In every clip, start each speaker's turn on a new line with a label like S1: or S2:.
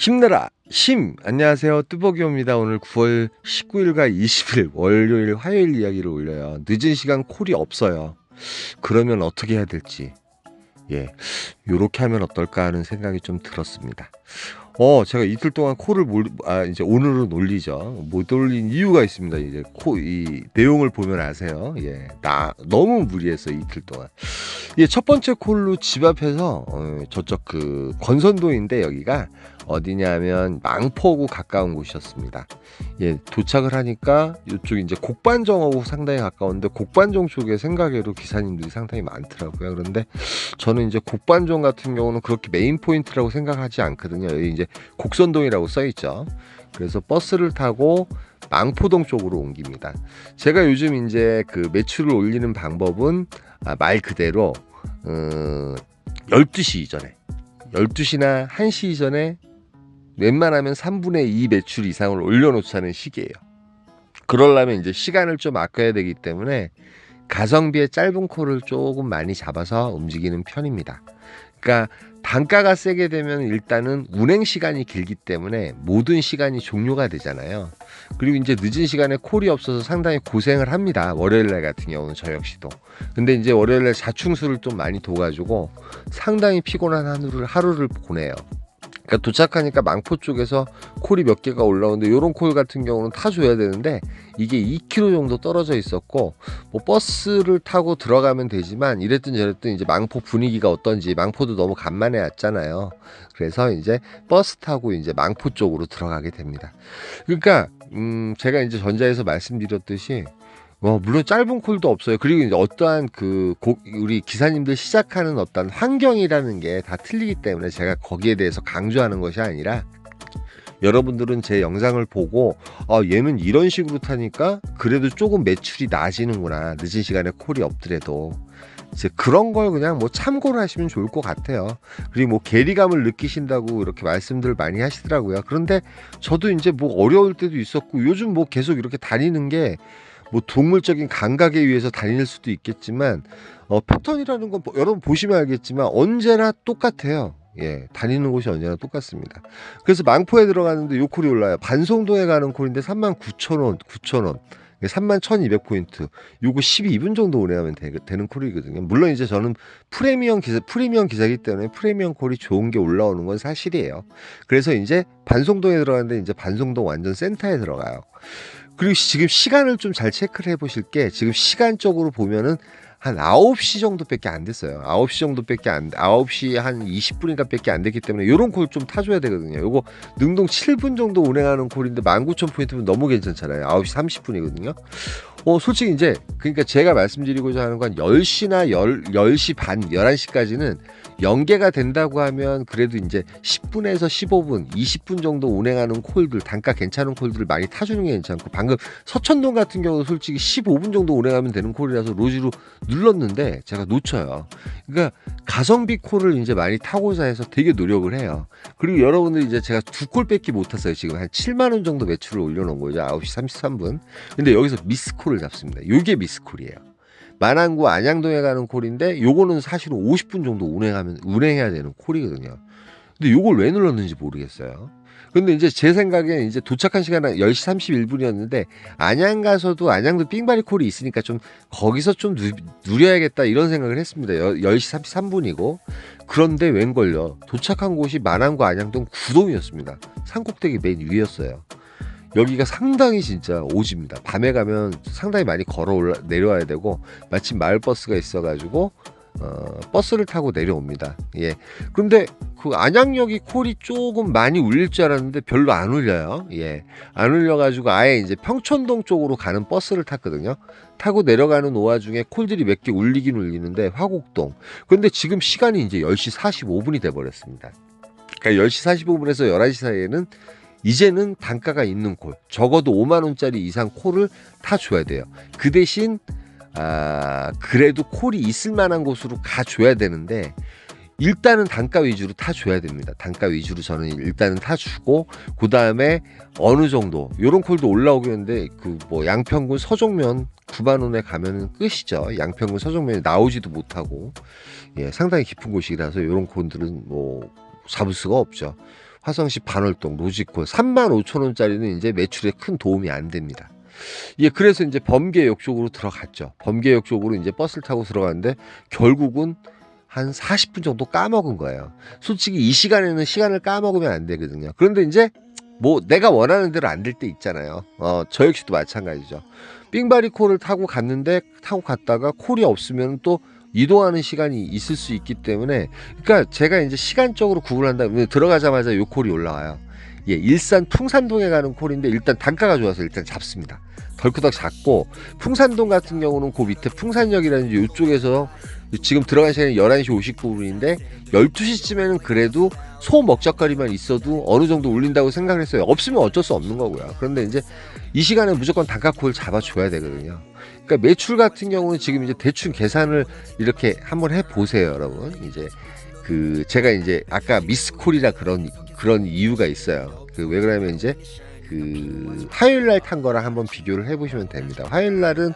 S1: 힘내라 안녕하세요, 뚜벅이옵니다. 오늘 9월 19일과 20일 월요일 화요일 이야기를 올려요. 늦은 시간 콜이 없어요. 그러면 어떻게 해야 될지 요렇게 하면 어떨까 하는 생각이 좀 들었습니다. 제가 이틀 동안 콜을 이제 오늘은 올리죠. 못 올린 이유가 있습니다. 이제 이 내용을 보면 아세요. 나 너무 무리했어 이틀 동안. 첫 번째 콜로 집 앞에서 저쪽 그 권선도인데, 여기가 어디냐면 망포구 가까운 곳이었습니다. 도착을 하니까 이쪽 이제 곡반정하고 상당히 가까운데, 곡반정 쪽에 생각외로 기사님들이 상당히 많더라고요. 그런데 저는 이제 곡반정 같은 경우는 그렇게 메인 포인트라고 생각하지 않거든요. 여기 이제 곡선동이라고 써 있죠. 그래서 버스를 타고 망포동 쪽으로 옮깁니다. 제가 요즘 이제 그 매출을 올리는 방법은 말 그대로 12시 이전에, 12시나 1시 이전에 웬만하면 3분의 2 매출 이상을 올려놓자는 식이에요. 그러려면 이제 시간을 좀 아껴야 되기 때문에 가성비의 짧은 콜을 조금 많이 잡아서 움직이는 편입니다. 그러니까 단가가 세게 되면 일단은 운행 시간이 길기 때문에 모든 시간이 종료가 되잖아요. 그리고 이제 늦은 시간에 콜이 없어서 상당히 고생을 합니다. 월요일날 같은 경우는 저 역시도. 근데 이제 월요일날 자충수를 좀 많이 둬가지고 상당히 피곤한 하루를 보내요. 그러니까 도착하니까 망포 쪽에서 콜이 몇 개가 올라오는데, 요런 콜 같은 경우는 타줘야 되는데 이게 2km 정도 떨어져 있었고, 뭐 버스를 타고 들어가면 되지만 이랬든 저랬든 이제 망포 분위기가 어떤지, 망포도 너무 간만에 왔잖아요. 그래서 이제 버스 타고 이제 망포 쪽으로 들어가게 됩니다. 그러니까 제가 이제 전자에서 말씀드렸듯이 물론 짧은 콜도 없어요. 그리고 이제 어떠한 우리 기사님들 시작하는 어떤 환경이라는 게 다 틀리기 때문에 제가 거기에 대해서 강조하는 것이 아니라, 여러분들은 제 영상을 보고 얘는 이런 식으로 타니까 그래도 조금 매출이 나아지는구나, 늦은 시간에 콜이 없더라도, 이제 그런 걸 그냥 뭐 참고를 하시면 좋을 것 같아요. 그리고 뭐 괴리감을 느끼신다고 이렇게 말씀들 많이 하시더라고요. 그런데 저도 이제 뭐 어려울 때도 있었고, 요즘 뭐 계속 이렇게 다니는 게 뭐 동물적인 감각에 의해서 다닐 수도 있겠지만, 패턴이라는 건 여러분 보시면 알겠지만 언제나 똑같아요. 다니는 곳이 언제나 똑같습니다. 그래서 망포에 들어가는데 요 콜이 올라요. 반송도에 가는 콜인데 39,000원, 9,000원, 31,200포인트. 요거 12분 정도 운행하면 되는 콜이거든요. 물론 이제 저는 프리미엄 기사이기 때문에 프리미엄 콜이 좋은 게 올라오는 건 사실이에요. 그래서 이제 반송도에 들어가는데, 이제 반송도 완전 센터에 들어가요. 그리고 지금 시간을 좀 잘 체크를 해보실 게, 지금 시간적으로 보면은 한 9시 정도밖에 안 됐어요. 9시 한 20분인가 밖에 안 됐기 때문에 요런 콜 좀 타줘야 되거든요. 요거 능동 7분 정도 운행하는 콜인데 19,000포인트면 너무 괜찮잖아요. 9시 30분이거든요. 솔직히 이제 그러니까 제가 말씀드리고자 하는 건 10시나 10시 반, 11시까지는 연계가 된다고 하면 그래도 이제 10분에서 15분, 20분 정도 운행하는 콜들, 단가 괜찮은 콜들을 많이 타주는 게 괜찮고, 방금 서천동 같은 경우는 솔직히 15분 정도 운행하면 되는 콜이라서 로지로 눌렀는데 제가 놓쳐요. 그러니까 가성비 콜을 이제 많이 타고자 해서 되게 노력을 해요. 그리고 여러분들이 이제 제가 2콜밖에 못 탔어요. 지금 한 7만 원 정도 매출을 올려놓은 거죠. 9시 33분. 근데 여기서 미스콜을 잡습니다. 요게 미스콜이에요. 만안구 안양동에 가는 콜인데 요거는 사실은 50분 정도 운행해야 되는 콜이거든요. 근데 요걸 왜 눌렀는지 모르겠어요. 근데 이제 제 생각에 이제 도착한 시간은 10시 31분이었는데 안양 가서도 안양도 삥바리 콜이 있으니까 좀 거기서 좀 누려야겠다 이런 생각을 했습니다. 10시 33분이고. 그런데 웬걸요, 도착한 곳이 만안구 안양동 구동이었습니다. 산꼭대기 맨 위였어요. 여기가 상당히 진짜 오지입니다. 밤에 가면 상당히 많이 내려와야 되고, 마침 마을버스가 있어가지고 버스를 타고 내려옵니다. 그런데 그 안양역이 콜이 조금 많이 울릴 줄 알았는데 별로 안 울려요. 안 울려가지고 아예 이제 평촌동 쪽으로 가는 버스를 탔거든요. 타고 내려가는 와중에 콜들이 몇 개 울리긴 울리는데 화곡동. 그런데 지금 시간이 이제 10시 45분이 돼버렸습니다. 그러니까 10시 45분에서 11시 사이에는 이제는 단가가 있는 콜, 적어도 5만원짜리 이상 콜을 타줘야 돼요. 그 대신 그래도 콜이 있을 만한 곳으로 가줘야 되는데, 일단은 단가 위주로 타줘야 됩니다. 단가 위주로 저는 일단은 타주고, 그 다음에 어느 정도 요런 콜도 올라오겠는데, 그 뭐 양평군 서종면 9만원에 가면은 끝이죠. 양평군 서종면이 나오지도 못하고, 상당히 깊은 곳이라서 요런 콜들은 뭐 잡을 수가 없죠. 화성시 반월동 로지콜 35,000원짜리는 이제 매출에 큰 도움이 안 됩니다. 예, 그래서 이제 범계역 쪽으로 들어갔죠. 범계역 쪽으로 이제 버스를 타고 들어갔는데 결국은 한 40분 정도 까먹은 거예요. 솔직히 이 시간에는 시간을 까먹으면 안 되거든요. 그런데 이제 뭐 내가 원하는 대로 안 될 때 있잖아요. 저 역시도 마찬가지죠. 삥바리콜을 타고 갔다가 콜이 없으면 또 이동하는 시간이 있을 수 있기 때문에, 그러니까 제가 이제 시간적으로 구분한다면 들어가자마자 요 콜이 올라와요. 예, 일산 풍산동에 가는 콜인데 일단 단가가 좋아서 일단 잡습니다. 덜크덕 잡고, 풍산동 같은 경우는 그 밑에 풍산역이라든지 이쪽에서 지금 들어간 시간이 11시 59분인데 12시쯤에는 그래도 소먹적거리만 있어도 어느 정도 울린다고 생각을 했어요. 없으면 어쩔 수 없는 거고요. 그런데 이제 이 시간에 무조건 단가콜 잡아줘야 되거든요. 그러니까 매출 같은 경우는 지금 이제 대충 계산을 이렇게 한번 해보세요, 여러분. 이제 제가 이제 아까 미스콜이라 그런 이유가 있어요. 왜 그러냐면 이제 화요일 날 탄 거랑 한번 비교를 해보시면 됩니다. 화요일 날은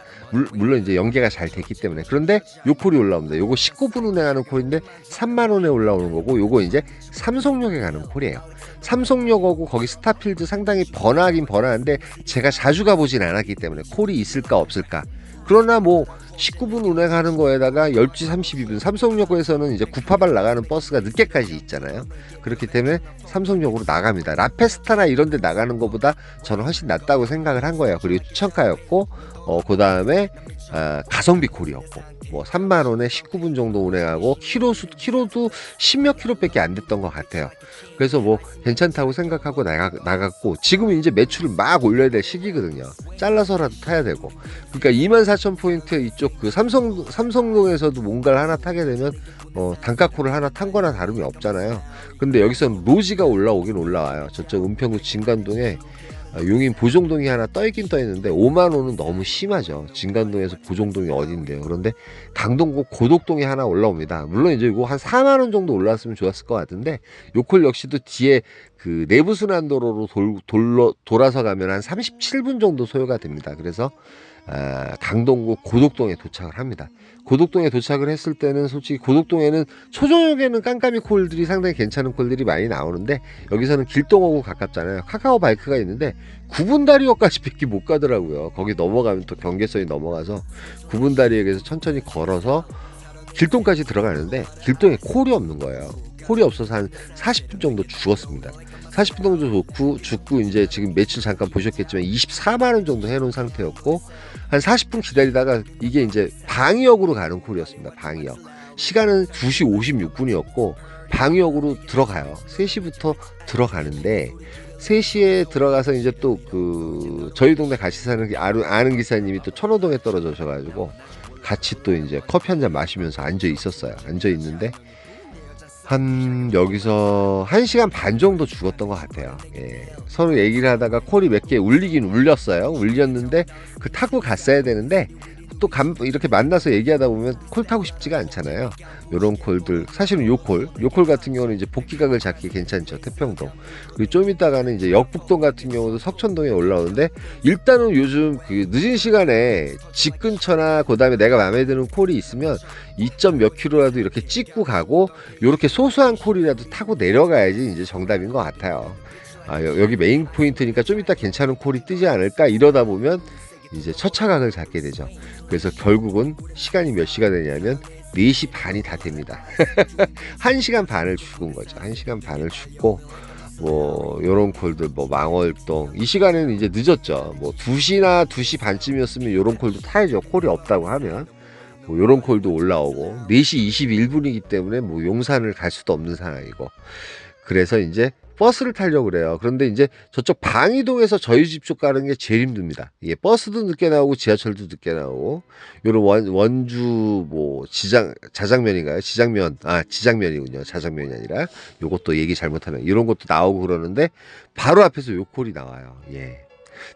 S1: 물론 이제 연계가 잘 됐기 때문에. 그런데 요 콜이 올라옵니다. 요거 19분 운행하는 콜인데 3만 원에 올라오는 거고, 요거 이제 삼성역에 가는 콜이에요. 삼성역하고 거기 스타필드 상당히 번화하긴 번화한데 제가 자주 가보진 않았기 때문에 콜이 있을까 없을까. 그러나 뭐 19분 운행하는 거에다가 10시 32분 삼성역에서는 이제 구파발 나가는 버스가 늦게까지 있잖아요. 그렇기 때문에 삼성역으로 나갑니다. 라페스타나 이런 데 나가는 것보다 저는 훨씬 낫다고 생각을 한 거예요. 그리고 추천가였고, 그 다음에 가성비 콜이었고, 뭐 3만 원에 19분 정도 운행하고 키로도 10몇 킬로밖에 안 됐던 것 같아요. 그래서 뭐 괜찮다고 생각하고 나갔고, 지금은 이제 매출을 막 올려야 될 시기거든요. 잘라서라도 타야 되고. 그러니까 24,000포인트 이쪽 삼성동에서도 뭔가를 하나 타게 되면 단가콜을 하나 탄 거나 다름이 없잖아요. 근데 여기서는 로지가 올라오긴 올라와요. 저쪽 은평구 진간동에 용인 보종동이 하나 떠있긴 떠있는데 5만 원은 너무 심하죠. 진간동에서 보종동이 어딘데요. 그런데 강동구 고덕동에 하나 올라옵니다. 물론 이제 이거 한 4만 원 정도 올랐으면 좋았을 것 같은데, 요콜 역시도 뒤에 내부순환도로로 돌아서 가면 한 37분 정도 소요가 됩니다. 그래서 강동구 고덕동에 도착을 합니다. 고덕동에 도착을 했을 때는 솔직히 고덕동에는 초저녁에는 깜깜이 콜들이 상당히 괜찮은 콜들이 많이 나오는데, 여기서는 길동하고 가깝잖아요. 카카오 바이크가 있는데 9분다리역까지 밖에 못 가더라고요. 거기 넘어가면 또 경계선이 넘어가서 9분다리역에서 천천히 걸어서 길동까지 들어가는데 길동에 콜이 없는 거예요. 콜이 없어서 한 40분 정도 죽었습니다. 40분 정도 죽고 이제 지금 매출 잠깐 보셨겠지만 24만 원 정도 해놓은 상태였고, 한 40분 기다리다가 이게 이제 방위역으로 가는 콜이었습니다. 방위역. 시간은 2시 56분이었고 방위역으로 들어가요. 3시부터 들어가는데 3시에 들어가서 이제 또 저희 동네 같이 사는 아는 기사님이 또 천호동에 떨어져셔가지고 같이 또 이제 커피 한잔 마시면서 앉아 있었어요. 앉아 있는데 한 여기서 1시간 반 정도 죽었던 것 같아요. 예. 서로 얘기를 하다가 콜이 몇 개 울리긴 울렸어요. 울렸는데 타고 갔어야 되는데 또 이렇게 만나서 얘기하다 보면 콜 타고 싶지가 않잖아요. 요런 콜들, 사실은 요 콜 같은 경우는 이제 복귀각을 잡기 괜찮죠. 태평동. 그리고 좀 이따가는 이제 역북동 같은 경우도 석천동에 올라오는데, 일단은 요즘 늦은 시간에 집 근처나 그 다음에 내가 마음에 드는 콜이 있으면 2점 몇 킬로라도 이렇게 찍고 가고, 요렇게 소소한 콜이라도 타고 내려가야지 이제 정답인 것 같아요. 여기 메인 포인트니까 좀 이따 괜찮은 콜이 뜨지 않을까 이러다 보면 이제 첫 차각을 잡게 되죠. 그래서 결국은 시간이 몇 시가 되냐면 4시 반이 다 됩니다. 1시간 반을 죽은 거죠. 1시간 반을 죽고, 뭐 요런 콜들, 뭐 망월동 이 시간에는 이제 늦었죠. 뭐 2시나 2시 반쯤이었으면 요런 콜도 타야죠. 콜이 없다고 하면 뭐 요런 콜도 올라오고, 4시 21분이기 때문에 뭐 용산을 갈 수도 없는 상황이고, 그래서 이제 버스를 타려고 그래요. 그런데 이제 저쪽 방이동에서 저희 집 쪽 가는 게 제일 힘듭니다. 이게 버스도 늦게 나오고 지하철도 늦게 나오고, 요런 원주 뭐 자장면인가요? 지장면이군요. 자장면이 아니라 요것도 얘기 잘못하면 이런 것도 나오고 그러는데 바로 앞에서 요 콜이 나와요. 예.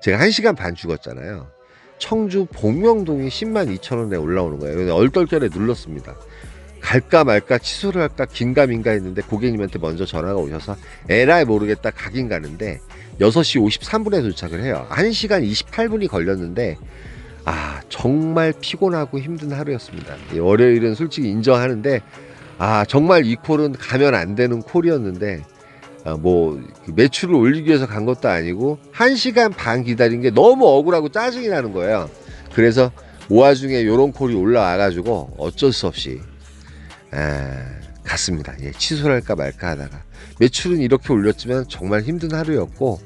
S1: 제가 1시간 반 죽었잖아요. 청주 복명동이 102,000원에 올라오는 거예요. 얼떨결에 눌렀습니다. 갈까 말까, 취소를 할까 긴가민가 했는데 고객님한테 먼저 전화가 오셔서 에라이 모르겠다, 가긴 가는데 6시 53분에 도착을 해요. 1시간 28분이 걸렸는데 정말 피곤하고 힘든 하루였습니다. 월요일은 솔직히 인정하는데 정말 이 콜은 가면 안 되는 콜이었는데 그 매출을 올리기 위해서 간 것도 아니고 1시간 반 기다린 게 너무 억울하고 짜증이 나는 거예요. 그래서 와중에 요런 콜이 올라와 가지고 어쩔 수 없이 갔습니다. 예, 취소를 할까 말까 하다가 매출은 이렇게 올렸지만 정말 힘든 하루였고,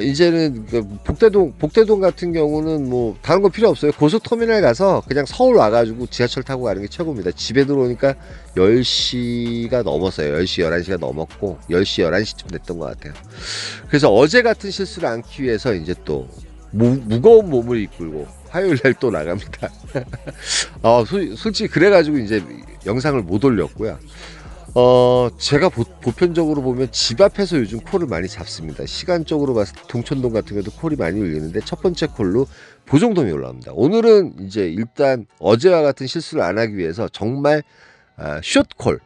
S1: 이제는 그 복대동 같은 경우는 뭐 다른 거 필요 없어요. 고속터미널 가서 그냥 서울 와가지고 지하철 타고 가는 게 최고입니다. 집에 들어오니까 10시가 넘었어요. 10시 11시가 넘었고 10시 11시쯤 됐던 것 같아요. 그래서 어제 같은 실수를 않기 위해서 이제 또 무거운 몸을 이끌고 화요일날 또 나갑니다. 솔직히 그래가지고 이제 영상을 못 올렸고요. 제가 보편적으로 보면 집 앞에서 요즘 콜을 많이 잡습니다. 시간적으로 봤을 때 동천동 같은 경우도 콜이 많이 울리는데 첫 번째 콜로 보정동이 올라옵니다. 오늘은 이제 일단 어제와 같은 실수를 안 하기 위해서 정말 숏콜,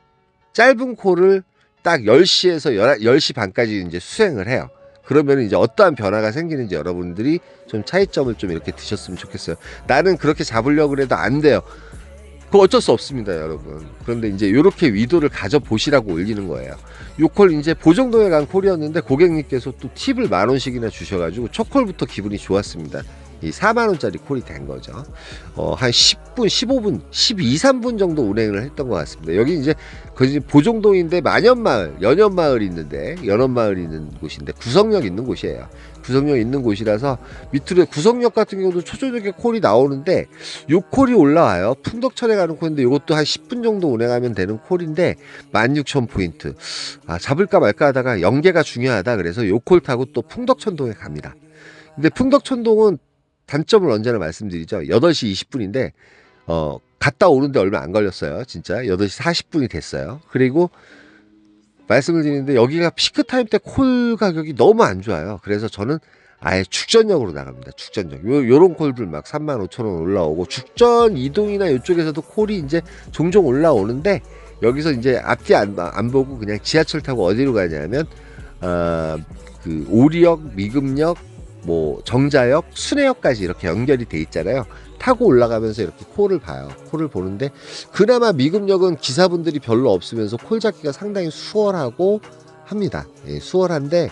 S1: 짧은 콜을 딱 10시에서 10시 반까지 이제 수행을 해요. 그러면 이제 어떠한 변화가 생기는지 여러분들이 좀 차이점을 좀 이렇게 드셨으면 좋겠어요. 나는 그렇게 잡으려고 해도 안 돼요. 그거 어쩔 수 없습니다, 여러분. 그런데 이제 이렇게 위도를 가져보시라고 올리는 거예요. 요 콜 이제 보정동에 간 콜이었는데 고객님께서 또 팁을 10,000원씩이나 주셔가지고 첫 콜부터 기분이 좋았습니다. 이 40,000원짜리 콜이 된 거죠. 한 10분, 15분, 12, 3분 정도 운행을 했던 것 같습니다. 여기 이제 보정동인데 연현마을이 있는 곳인데 구성역 있는 곳이에요. 구성역 있는 곳이라서 밑으로 구성역 같은 경우도 초저녁에 콜이 나오는데 요 콜이 올라와요. 풍덕천에 가는 콜인데 이것도 한 10분 정도 운행하면 되는 콜인데 16,000포인트. 잡을까 말까 하다가 연계가 중요하다 그래서 요 콜 타고 또 풍덕천동에 갑니다. 근데 풍덕천동은 단점을 언제나 말씀드리죠. 8시 20분인데 갔다 오는데 얼마 안 걸렸어요. 진짜 8시 40분이 됐어요. 그리고 말씀을 드리는데 여기가 피크타임 때 콜 가격이 너무 안 좋아요. 그래서 저는 아예 축전역으로 나갑니다. 축전역. 요런 콜들 막 35,000원 올라오고 축전 이동이나 이쪽에서도 콜이 이제 종종 올라오는데 여기서 이제 앞뒤 안 보고 그냥 지하철 타고 어디로 가냐면 그 오리역, 미금역, 뭐 정자역, 순회역까지 이렇게 연결이 돼 있잖아요. 타고 올라가면서 이렇게 콜을 봐요. 콜을 보는데 그나마 미금역은 기사분들이 별로 없으면서 콜 잡기가 상당히 수월하고 합니다. 예, 수월한데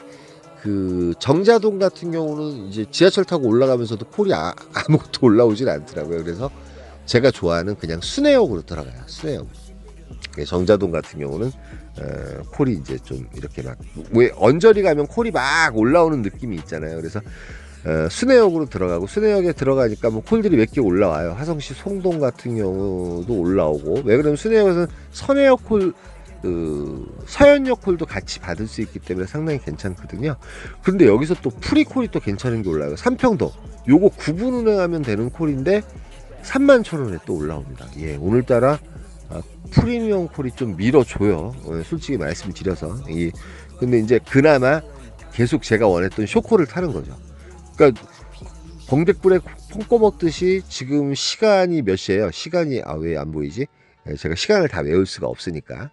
S1: 그 정자동 같은 경우는 이제 지하철 타고 올라가면서도 콜이 아무것도 올라오질 않더라고요. 그래서 제가 좋아하는 그냥 순회역으로 들어가요. 순회역. 정자동 같은 경우는 콜이 이제 좀 이렇게 막 왜 언저리 가면 콜이 막 올라오는 느낌이 있잖아요. 그래서 순회역으로 들어가고 순회역에 들어가니까 뭐 콜들이 몇 개 올라와요. 화성시 송동 같은 경우도 올라오고 왜 그러면 순회역에서는 선회역 콜 서현역 콜도 같이 받을 수 있기 때문에 상당히 괜찮거든요. 그런데 여기서 또 프리콜이 또 괜찮은 게 올라요. 삼평도 요거 9분 운행하면 되는 콜인데 31,000원에 또 올라옵니다. 예, 오늘따라 프리미엄 콜이 좀 밀어줘요. 솔직히 말씀드려서. 근데 이제 그나마 계속 제가 원했던 쇼콜을 타는 거죠. 그러니까 봉백불에 콩 꺼먹듯이 지금 시간이 몇 시예요? 시간이 왜 안 보이지? 제가 시간을 다 외울 수가 없으니까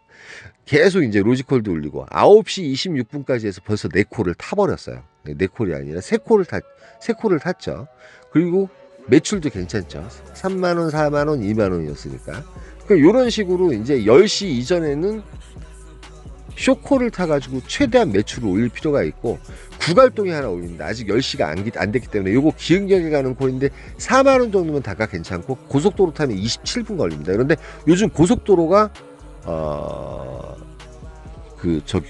S1: 계속 이제 로지콜도 올리고 9시 26분까지 해서 벌써 4콜을 타버렸어요. 4콜이 아니라 3콜을 탔죠. 그리고 매출도 괜찮죠. 3만원, 4만원, 2만원이었으니까. 그러니까 이런 식으로 이제 10시 이전에는 쇼콜을 타가지고 최대한 매출을 올릴 필요가 있고 구갈동이 하나 올립니다. 아직 10시가 안 됐기 때문에 요거 기흥역에 가는 콜인데 4만원 정도면 다가 괜찮고 고속도로 타면 27분 걸립니다. 그런데 요즘 고속도로가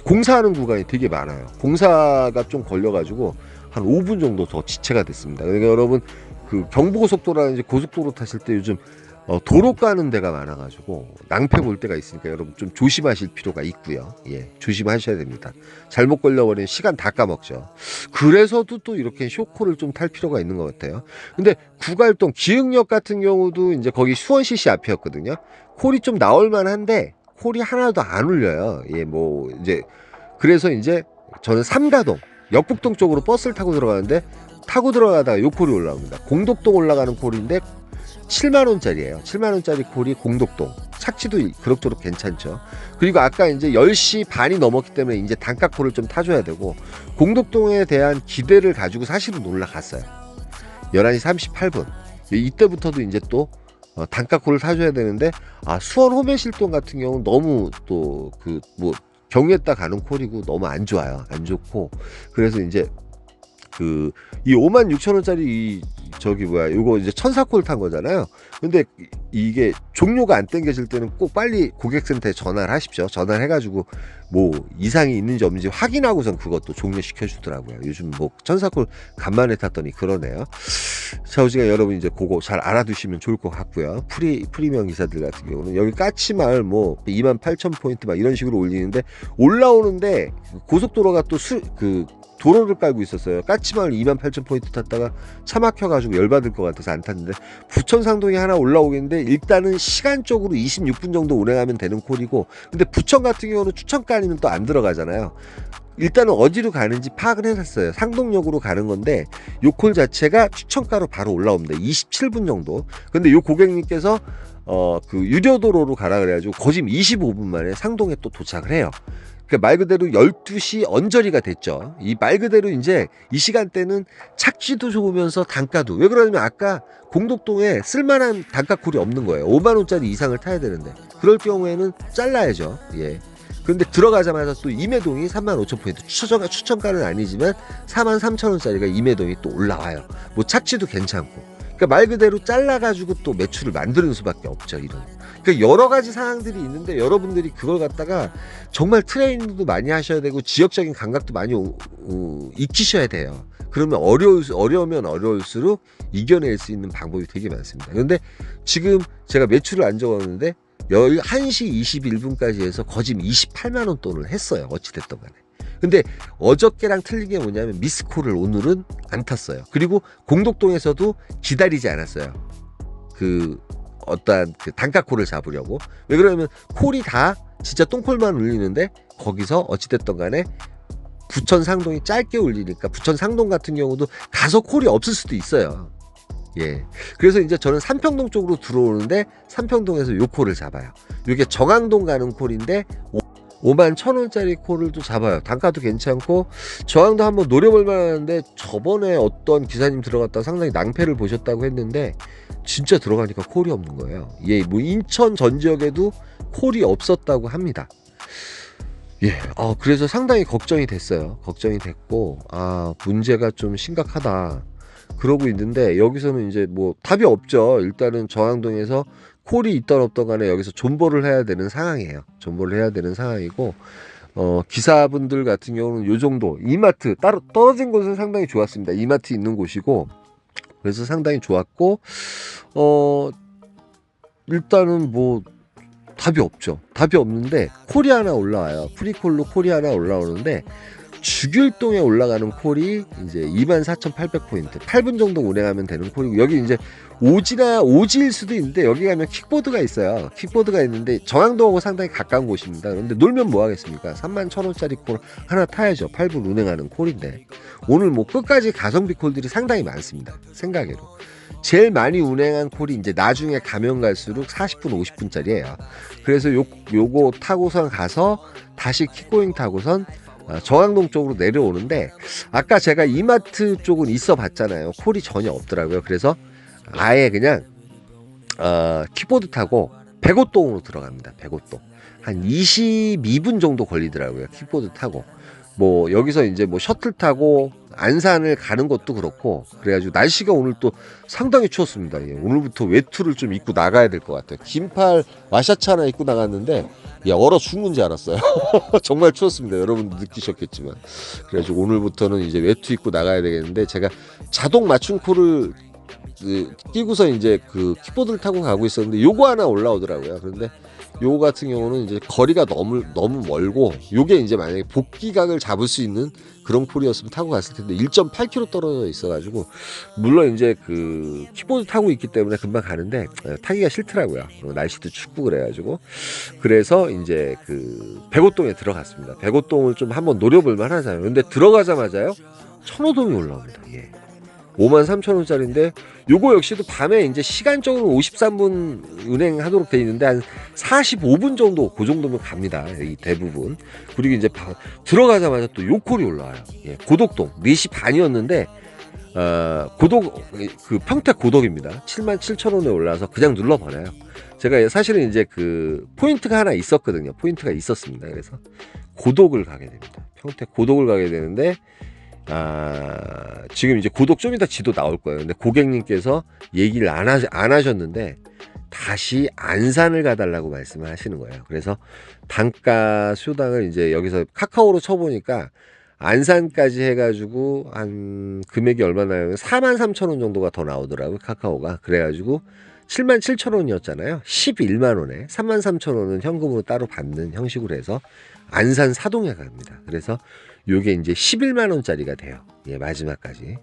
S1: 공사하는 구간이 되게 많아요. 공사가 좀 걸려가지고 한 5분 정도 더 지체가 됐습니다. 그러니까 여러분 그 경부고속도로라든지 고속도로 타실 때 요즘 도로 가는 데가 많아가지고 낭패 볼 때가 있으니까 여러분 좀 조심하실 필요가 있고요. 예, 조심하셔야 됩니다. 잘못 걸려버리면 시간 다 까먹죠. 그래서도 또 이렇게 쇼콜을 좀 탈 필요가 있는 것 같아요. 근데 구갈동 기흥역 같은 경우도 이제 거기 수원CC 앞이었거든요. 콜이 좀 나올 만한데 콜이 하나도 안 울려요. 예, 뭐 이제 그래서 이제 저는 삼가동 역북동 쪽으로 버스를 타고 들어가는데 타고 들어가다가 요 콜이 올라옵니다. 공덕동 올라가는 콜인데 7만원짜리예요. 7만원짜리 콜이 공덕동. 착지도 그럭저럭 괜찮죠. 그리고 아까 이제 10시 반이 넘었기 때문에 이제 단가 콜을 좀 타줘야 되고 공덕동에 대한 기대를 가지고 사실은 올라갔어요. 11시 38분. 이때부터도 이제 또 단가 콜을 타줘야 되는데 수원 호매실동 같은 경우는 너무 또 경유했다 가는 콜이고 너무 안 좋아요. 안 좋고. 그래서 이제 이 56,000원짜리 이 저기 뭐야 요거 이제 1,400콜 탄 거잖아요. 근데 이게 종료가 안 땡겨질 때는 꼭 빨리 고객센터에 전화를 하십시오. 전화를 해가지고 뭐 이상이 있는지 없는지 확인하고선 그것도 종료시켜 주더라고요. 요즘 뭐 1,400콜 간만에 탔더니 그러네요. 샤오지가 여러분 이제 그거 잘 알아두시면 좋을 것 같고요. 프리미엄 기사들 같은 경우는 여기 까치마을 뭐 28,000포인트 막 이런 식으로 올리는데 올라오는데 고속도로가 또 도로를 깔고 있었어요. 까치마을 28,000포인트 탔다가 차 막혀가지고 열받을 것 같아서 안 탔는데 부천상동이 하나 올라오겠는데 일단은 시간적으로 26분 정도 운행하면 되는 콜이고 근데 부천 같은 경우는 추천가 아니면 또 안 들어가잖아요. 일단은 어디로 가는지 파악을 해놨어요. 상동역으로 가는 건데 요 콜 자체가 추천가로 바로 올라옵니다. 27분 정도. 근데 요 고객님께서 유료도로로 가라 그래가지고 거짐 25분 만에 상동에 또 도착을 해요. 그러니까 말 그대로 12시 언저리가 됐죠. 이 말 그대로 이제 이 시간대는 착지도 좋으면서 단가도 왜 그러냐면 아까 공덕동에 쓸만한 단가 콜이 없는 거예요. 5만 원짜리 이상을 타야 되는데 그럴 경우에는 잘라야죠. 예. 그런데 들어가자마자 또 임해동이 35,000포인트 추천가는 아니지만 43,000원짜리가 임해동이 또 올라와요. 뭐 착지도 괜찮고. 그러니까 말 그대로 잘라가지고 또 매출을 만드는 수밖에 없죠. 이런. 그러니까 여러 가지 상황들이 있는데 여러분들이 그걸 갖다가 정말 트레이닝도 많이 하셔야 되고 지역적인 감각도 많이 익히셔야 돼요. 그러면 어려우면 어려울수록 이겨낼 수 있는 방법이 되게 많습니다. 그런데 지금 제가 매출을 안 적었는데 1시 21분까지 해서 거짐 28만 원 돈을 했어요. 어찌됐든 간에. 근데 어저께랑 틀린 게 뭐냐면 미스콜을 오늘은 안 탔어요. 그리고 공덕동에서도 기다리지 않았어요. 어떠한 단가콜을 잡으려고. 왜 그러냐면 콜이 다 진짜 똥콜만 울리는데 거기서 어찌됐든 간에 부천 상동이 짧게 울리니까 부천 상동 같은 경우도 가서 콜이 없을 수도 있어요. 예. 그래서 이제 저는 삼평동 쪽으로 들어오는데 삼평동에서 요 콜을 잡아요. 이게 정항동 가는 콜인데 51,000원짜리 콜을 또 잡아요. 단가도 괜찮고 저항도 한번 노려볼 만한데 저번에 어떤 기사님 들어갔다 상당히 낭패를 보셨다고 했는데 진짜 들어가니까 콜이 없는 거예요. 예, 뭐 인천 전 지역에도 콜이 없었다고 합니다. 예, 그래서 상당히 걱정이 됐어요. 걱정이 됐고 문제가 좀 심각하다. 그러고 있는데 여기서는 이제 뭐 답이 없죠. 일단은 저항동에서 콜이 있던 없던 간에 여기서 존버를 해야 되는 상황이에요. 존버를 해야 되는 상황이고 기사분들 같은 경우는 요 정도 이마트 따로 떨어진 곳은 상당히 좋았습니다. 이마트 있는 곳이고 그래서 상당히 좋았고 일단은 뭐 답이 없죠. 답이 없는데 콜이 하나 올라와요. 프리콜로 콜이 하나 올라오는데 주길동에 올라가는 콜이 이제 24,800포인트 8분 정도 운행하면 되는 콜이고 여기 이제 오지일 수도 있는데 여기 가면 킥보드가 있어요. 킥보드가 있는데 정항동하고 상당히 가까운 곳입니다. 그런데 놀면 뭐 하겠습니까? 31,000원짜리 콜 하나 타야죠. 8분 운행하는 콜인데 오늘 뭐 끝까지 가성비 콜들이 상당히 많습니다. 생각외로 제일 많이 운행한 콜이 이제 나중에 가면 갈수록 40분 50분짜리예요. 그래서 요거 타고선 가서 다시 킥고잉 타고선 정항동 쪽으로 내려오는데 아까 제가 이마트 쪽은 있어 봤잖아요. 콜이 전혀 없더라고요. 그래서 아예 그냥 킥보드 타고 백오동으로 들어갑니다. 백오동 한 22분 정도 걸리더라고요. 킥보드 타고 뭐 여기서 이제 뭐 셔틀 타고 안산을 가는 것도 그렇고 그래가지고 날씨가 오늘 또 상당히 추웠습니다. 예, 오늘부터 외투를 좀 입고 나가야 될 것 같아요. 긴팔 와샤츠 하나 입고 나갔는데 얼어 죽는 줄 알았어요. 정말 추웠습니다. 여러분도 느끼셨겠지만 그래가지고 오늘부터는 이제 외투 입고 나가야 되겠는데 제가 자동 맞춤 콜을 끼고서 이제 킥보드를 타고 가고 있었는데 요거 하나 올라오더라고요. 그런데 요거 같은 경우는 이제 거리가 너무 멀고 요게 이제 만약에 복귀각을 잡을 수 있는 그런 콜이었으면 타고 갔을 텐데 1.8km 떨어져 있어가지고 물론 이제 킥보드 타고 있기 때문에 금방 가는데 타기가 싫더라고요. 날씨도 춥고 그래가지고 그래서 이제 백오동에 들어갔습니다. 백오동을 좀 한번 노려볼 만하잖아요. 근데 들어가자마자요 천호동이 올라옵니다. 예. 53,000원짜리인데 요거 역시도 밤에 이제 시간적으로 53분 운행하도록 돼 있는데 한 45분 정도 그 정도면 갑니다. 이 대부분. 그리고 이제 들어가자마자 또 요 콜이 올라와요. 예, 고덕동 4시 반이었는데 고독, 그 평택 고독입니다. 77,000원에 올라와서 그냥 눌러버려요. 제가 사실은 이제 그 포인트가 하나 있었거든요. 포인트가 있었습니다. 그래서 고독을 가게 됩니다. 평택 고독을 가게 되는데, 지금 이제 고독 좀 이따 지도 나올 거예요. 근데 고객님께서 얘기를 안 하셨는데, 다시 안산을 가달라고 말씀을 하시는 거예요. 그래서 단가 수당을 이제 여기서 카카오로 쳐보니까 안산까지 해가지고 한 금액이 얼마나요? 43,000원 정도가 더 나오더라고요. 카카오가. 그래가지고 77,000원이었잖아요. 11만원에 33,000원은 현금으로 따로 받는 형식으로 해서 안산 사동에 갑니다. 그래서 요게 이제 11만원짜리가 돼요. 예, 마지막까지.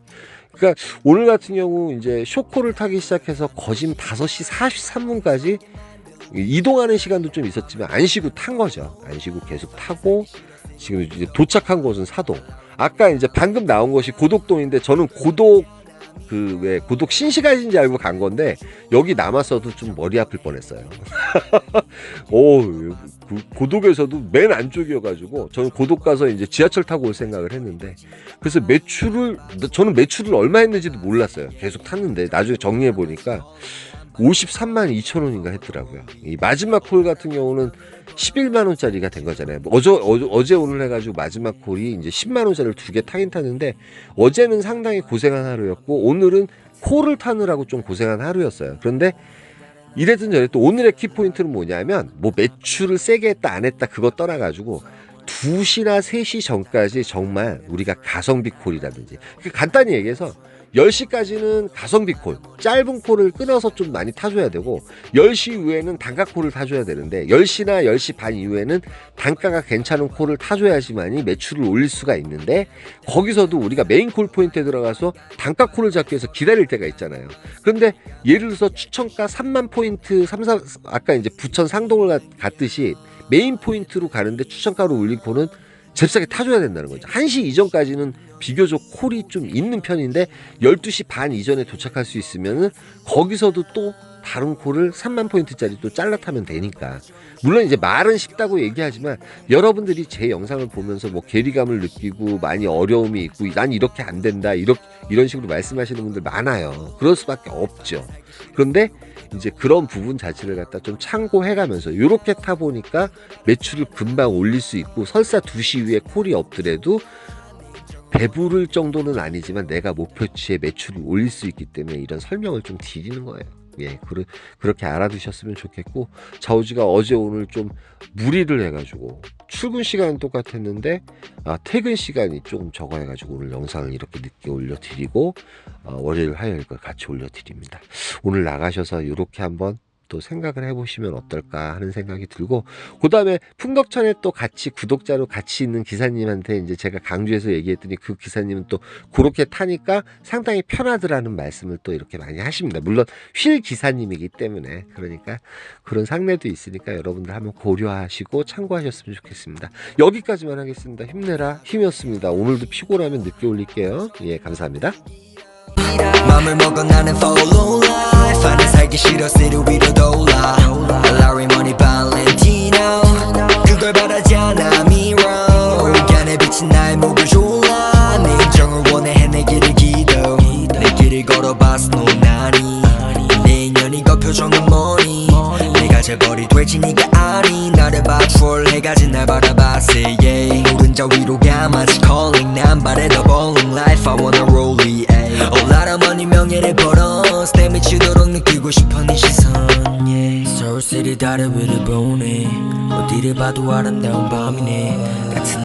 S1: 그러니까 오늘 같은 경우 이제 쇼코를 타기 시작해서 거진 5시 43분까지 이동하는 시간도 좀 있었지만 안 쉬고 탄 거죠. 안 쉬고 계속 타고 지금 이제 도착한 곳은 사동. 아까 이제 방금 나온 곳이 고독동인데 저는 고독 고독 신시가지인지 알고 간 건데 여기 남았어도 좀 머리 아플 뻔했어요. 고독에서도 맨 안쪽이어가지고 저는 고독 가서 이제 지하철 타고 올 생각을 했는데 그래서 저는 매출을 얼마 했는지도 몰랐어요. 계속 탔는데 나중에 정리해 보니까 53만 2천 원인가 했더라고요. 이 마지막 콜 같은 경우는 11만 원짜리가 된 거잖아요. 어제 오늘 해가지고 마지막 콜이 이제 10만 원짜리를 2개 타긴 탔는데 어제는 상당히 고생한 하루였고 오늘은 콜을 타느라고 좀 고생한 하루였어요. 그런데 이랬든 저랬든 오늘의 키포인트는 뭐냐면 뭐 매출을 세게 했다 안 했다 그거 떠나가지고 2시나 3시 전까지 정말 우리가 가성비 콜이라든지 간단히 얘기해서 10시까지는 가성비 콜, 짧은 콜을 끊어서 좀 많이 타줘야 되고 10시 이후에는 단가 콜을 타줘야 되는데 10시나 10시 반 이후에는 단가가 괜찮은 콜을 타줘야지만이 매출을 올릴 수가 있는데 거기서도 우리가 메인 콜 포인트에 들어가서 단가 콜을 잡기 위해서 기다릴 때가 있잖아요. 그런데 예를 들어서 추천가 3만 포인트, 아까 이제 부천 상동을 갔듯이 메인 포인트로 가는데 추천가로 올린 콜은 잽싸게 타줘야 된다는 거죠. 1시 이전까지는 비교적 콜이 좀 있는 편인데 12시 반 이전에 도착할 수 있으면은 거기서도 또 다른 콜을 3만 포인트짜리 또 잘라 타면 되니까. 물론 이제 말은 쉽다고 얘기하지만 여러분들이 제 영상을 보면서 뭐 괴리감을 느끼고 많이 어려움이 있고 난 이렇게 안 된다 이런 식으로 말씀하시는 분들 많아요. 그럴 수밖에 없죠. 그런데 이제 그런 부분 자체를 갖다 좀 참고해가면서 이렇게 타보니까 매출을 금방 올릴 수 있고 설사 2시 이후에 콜이 없더라도 배부를 정도는 아니지만 내가 목표치의 매출을 올릴 수 있기 때문에 이런 설명을 좀 드리는 거예요. 예, 그렇게 알아두셨으면 좋겠고 자우지가 어제 오늘 좀 무리를 해가지고 출근 시간은 똑같았는데 퇴근 시간이 조금 적어 해가지고 오늘 영상을 이렇게 늦게 올려드리고 월요일 화요일 걸 같이 올려드립니다. 오늘 나가셔서 이렇게 한번 또 생각을 해보시면 어떨까 하는 생각이 들고 그 다음에 풍덕천에 또 같이 구독자로 같이 있는 기사님한테 이제 제가 강조해서 얘기했더니 그 기사님은 또 그렇게 타니까 상당히 편하더라는 말씀을 또 이렇게 많이 하십니다. 물론 휠 기사님이기 때문에 그러니까 그런 상례도 있으니까 여러분들 한번 고려하시고 참고하셨으면 좋겠습니다. 여기까지만 하겠습니다. 힘내라 힘이었습니다. 오늘도 피곤하면 늦게 올릴게요. 예, 감사합니다. 맘을 먹어 나는 follow life 나는 살기 싫어 city 위로 돌아 Larry money Valentino 그걸 바라지 않아 mirror 안에 비친 나의 목을 졸라 내 인정을 원해 해내기를 기도 내 길을 걸어봤어 노나니 내 인연이 거 표정은 뭐니 내가 재벌이 될지 네가 아니 나를 봐 트롤해가지 날 바라봤어 yeah 오른자 위로 가 마치 calling 난 바래 더 bowling life I wanna roll it 올라라머니 명예를 벌어 내 미치도록 느끼고 싶어 네 시선 yeah. 서울시리 다리 위를 보네 어디를 봐도 아름다운 밤이네 같은